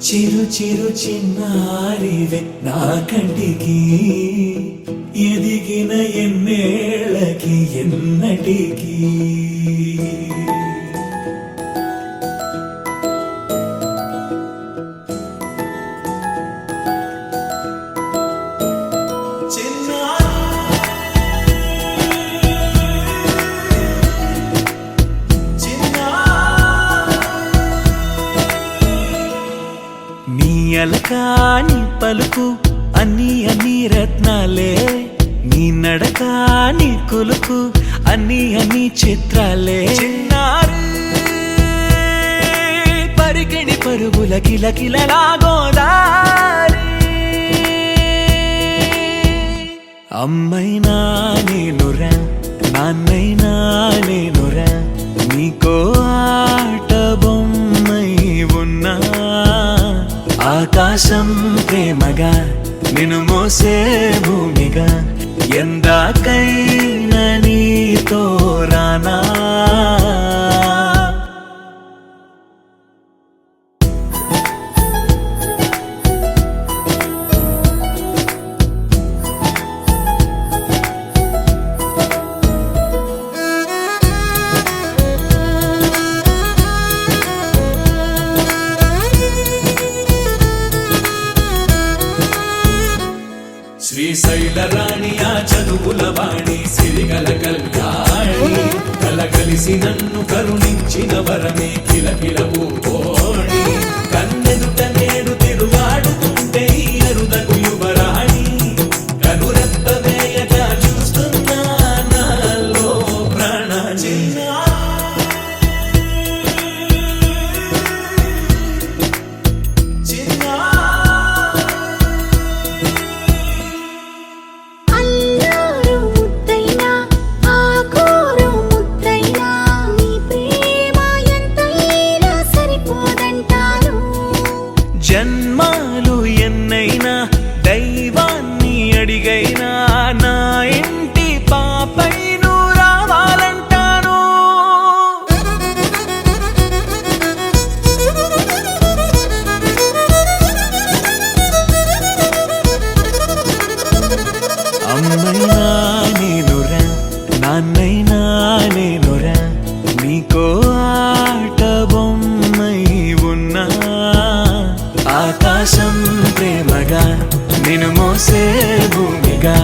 చిరు చిరు చిన్నారివే నా కంటికి ఎదిగిన ఎన్నేళ్ళకి ఎన్నటికి అలకాని పలుకు అన్ని అన్ని రత్నాలే నీ నడక నీ కొలుకు అన్ని అన్ని చిత్రాలే చిన్నారు పరికిణి పరుగుల కిలకిలలా గోదారి అమ్మైనా నేనురా నాన్నైనా నేనురా నీకో ఆట బొమ్మై ఉన్నా ఆకాశం ప్రేమగా నిన్ను మోసే భూమిగా ఎందాకైనా నీతో రానా శ్రీశైల రాణి ఆ చదువుల వాణి సిరిగల కళ్యాణి కలగలిసి నన్ను కరుణించిన వరమే కిలకిల పూకోణి కన్నెదుట నేడు తిరుగాడుతుంటే అరుదకు యువరాణి కనురెప్ప వేయగా చూస్తున్నా నాలో ప్రాణ జన్మాలు ఎన్నైనా దైవాన్ని అడిగైనా నా ఇంటి పాపై నువ్వు రావాలంటాను అమ్మైనా నేనురా నాన్నైనా నేనురా నీకో ఆట బొమ్మై ఉన్నా ఆకాశం ప్రేమగా నిన్ను మోసే భూమిగా